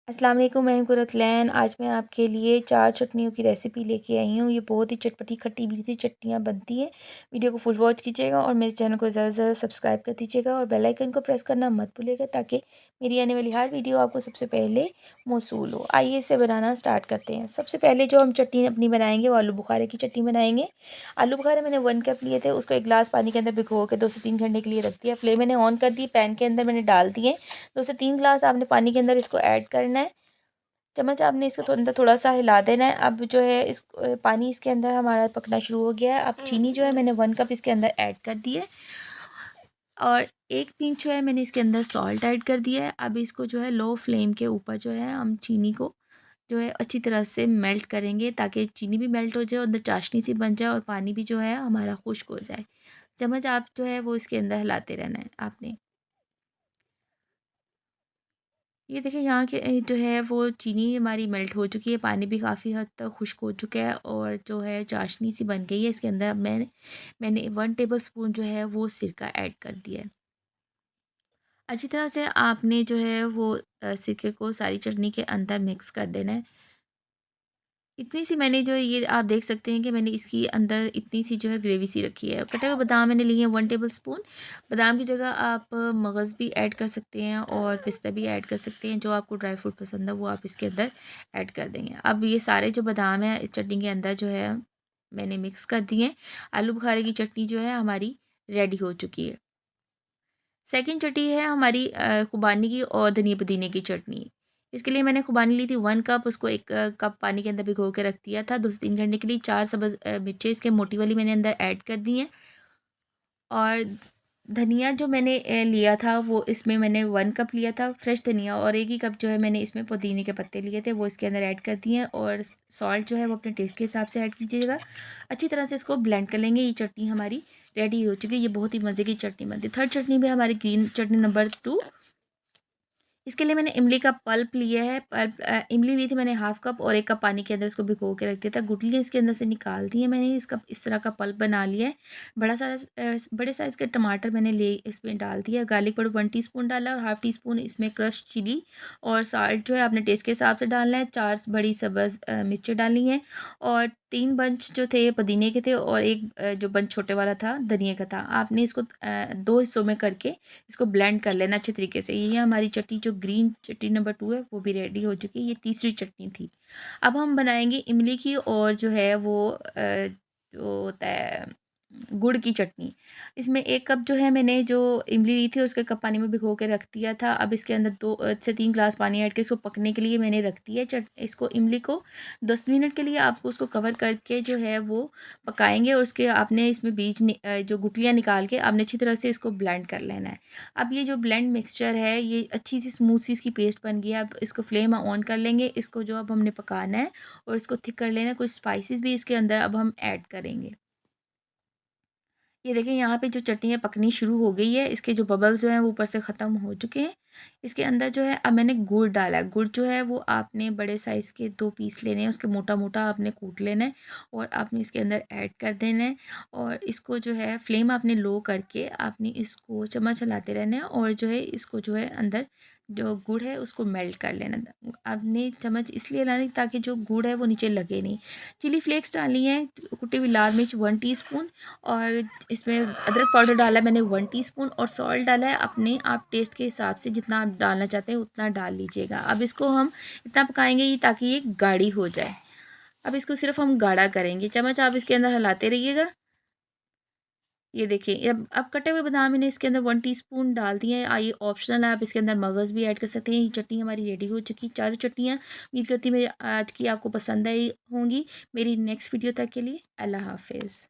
अस्सलाम वालेकुम, मैं हूं कुरतलैन। आज मैं आपके लिए 4 चटनियों की रेसिपी लेके आई हूँ। ये बहुत ही चटपटी खट्टी मीठी चटनियाँ बनती हैं। वीडियो को फुल वॉच कीजिएगा और मेरे चैनल को ज़्यादा से ज़्यादा सब्सक्राइब कर दीजिएगा और बेल आइकन को प्रेस करना मत भूलिएगा ताकि मेरी आने वाली हर वीडियो आपको सबसे पहले मौसूल हो। आइए इसे बनाना स्टार्ट करते हैं। सबसे पहले जो हम चटनी अपनी बनाएंगे वो आलू बुखारे की चटनी बनाएंगे। आलू बुखारे मैंने 1 कप लिए थे, उसको 1 गिलास पानी के अंदर भिगो के 2 से 3 घंटे के लिए रख दिया। फ्लेम मैंने ऑन कर दी, पैन के अंदर मैंने डाल दिए। 2 से 3 गिलास आपने पानी के अंदर इसको ऐड करना है। चम्मच आपने इसको अंदर थोड़ा सा हिला देना है। अब जो है इस पानी इसके अंदर हमारा पकना शुरू हो गया है। अब चीनी जो है मैंने 1 कप इसके अंदर ऐड कर दी है और 1 पिंच जो है मैंने इसके अंदर सॉल्ट ऐड कर दिया है। अब इसको जो है लो फ्लेम के ऊपर जो है हम चीनी को जो है अच्छी तरह से मेल्ट करेंगे ताकि चीनी भी मेल्ट हो जाए और अंदर चाशनी सी बन जाए और पानी भी जो है हमारा खुश्क हो जाए। चम्मच आप जो है वो इसके अंदर हिलाते रहना है आपने। ये देखिए यहाँ के जो है वो चीनी हमारी मेल्ट हो चुकी है, पानी भी काफ़ी हद तक खुश्क हो चुका है और जो है चाशनी सी बन गई है। इसके अंदर अब मैंने 1 टेबलस्पून जो है वो सिरका ऐड कर दिया है। अच्छी तरह से आपने जो है वो सिरके को सारी चटनी के अंदर मिक्स कर देना है। इतनी सी मैंने जो ये आप देख सकते हैं कि मैंने इसकी अंदर इतनी सी जो है ग्रेवी सी रखी है। कटे हुए बादाम मैंने लिए हैं 1 टेबलस्पून। बादाम की जगह आप मगज़ भी ऐड कर सकते हैं और पिस्ता भी ऐड कर सकते हैं। जो आपको ड्राई फ्रूट पसंद है वो आप इसके अंदर ऐड कर देंगे। अब ये सारे जो बादाम हैं इस चटनी के अंदर जो है मैंने मिक्स कर दिए हैं। आलू बुखारे की चटनी जो है हमारी रेडी हो चुकी है। सेकंड चटनी है हमारी खुबानी की और धनिया पुदीने की चटनी। इसके लिए मैंने खुबानी ली थी 1 कप, उसको 1 कप पानी के अंदर भिगो के रख दिया था 2 से 3 घंटे के लिए। 4 सब्ज़ मिर्चें इसके मोटी वाली मैंने अंदर ऐड कर दी हैं और धनिया जो मैंने लिया था वो इसमें मैंने 1 कप लिया था फ्रेश धनिया और 1 ही कप जो है मैंने इसमें पुदीने के पत्ते लिए थे वो इसके अंदर ऐड कर दिए हैं और सॉल्ट जो है वो अपने टेस्ट के हिसाब से ऐड कीजिएगा। अच्छी तरह से इसको ब्लेंड कर लेंगे। ये चटनी हमारी रेडी हो चुकी है। ये बहुत ही मज़े की चटनी बनती है। थर्ड चटनी भी हमारी ग्रीन चटनी नंबर 2। इसके लिए मैंने इमली का पल्प लिया है। इमली ली थी मैंने 1/2 कप और 1 कप पानी के अंदर इसको भिगो के रख दिया था। गुठलियाँ इसके अंदर से निकाल दी है मैंने। इसका इस तरह का पल्प बना लिया है। बड़े साइज़ के टमाटर मैंने ले इसमें डाल दिया। गार्लिक पाउडर 1 टीस्पून डाला और हाफ़ टी स्पून इसमें क्रश्ड चिली और साल्ट जो है अपने टेस्ट के हिसाब से डालना है। 4 बड़ी सब्ज़ मिर्चें डालनी है और 3 बंच जो थे पुदीने के थे और 1 जो बंच छोटे वाला था धनिये का था। आपने इसको 2 हिस्सों में करके इसको ब्लेंड कर लेना अच्छे तरीके से। ये हमारी चटनी जो ग्रीन चटनी नंबर 2 है वो भी रेडी हो चुकी है। ये तीसरी चटनी थी। अब हम बनाएंगे इमली की और जो है वो जो होता है गुड़ की चटनी। इसमें 1 कप जो है मैंने जो इमली ली थी उसके कप पानी में भिगो के रख दिया था। अब इसके अंदर 2 से 3 ग्लास पानी ऐड के इसको पकने के लिए मैंने रख दिया है। इसको इमली को 10 मिनट के लिए आपको उसको कवर करके जो है वो पकाएंगे और उसके आपने इसमें जो गुठलियाँ निकाल के आपने अच्छी तरह से इसको ब्लेंड कर लेना है। अब ये जो ब्लेंड मिक्सचर है ये अच्छी सी स्मूथ सी इसकी पेस्ट बन गई है। अब इसको फ्लेम ऑन कर लेंगे। इसको जो अब हमने पकाना है और इसको थिक कर लेना है। कुछ स्पाइसेस भी इसके अंदर अब हम ऐड करेंगे। ये देखिए यहाँ पे जो चटनी है पकनी शुरू हो गई है। इसके जो बबल्स जो हैं वो ऊपर से ख़त्म हो चुके हैं। इसके अंदर जो है अब मैंने गुड़ डाला है। गुड़ जो है वो आपने बड़े साइज़ के 2 पीस लेने हैं। उसके मोटा-मोटा आपने कूट लेना है और आपने इसके अंदर ऐड कर देना है और इसको जो है फ्लेम आपने लो करके आपने इसको चम्मच हिलाते रहना है और जो है इसको जो है अंदर जो गुड़ है उसको मेल्ट कर लेना। आपने चम्मच इसलिए हिलानी ताकि जो गुड़ है वो नीचे लगे नहीं। चिली फ्लेक्स डालनी है, कुटी हुई लाल मिर्च 1 टीस्पून और इसमें अदरक पाउडर डाला है मैंने 1 टीस्पून और सॉल्ट डाला है अपने आप टेस्ट के हिसाब से जितना आप डालना चाहते हैं उतना डाल लीजिएगा। अब इसको हम इतना पकाएंगे ये ताकि ये गाढ़ी हो जाए। अब इसको सिर्फ हम गाढ़ा करेंगे। चम्मच आप इसके अंदर हिलाते रहिएगा। ये देखिए अब कटे हुए बादाम मैंने इसके अंदर 1 टीस्पून डाल दिए हैं। ये ऑप्शनल है, आप इसके अंदर मगज़ भी ऐड कर सकते हैं। ये चटनी हमारी रेडी हो चुकी। चारों चटनियाँ उम्मीद करती हूँ मेरी आज की आपको पसंद आई होंगी। मेरी नेक्स्ट वीडियो तक के लिए अल्लाह हाफ़िज़।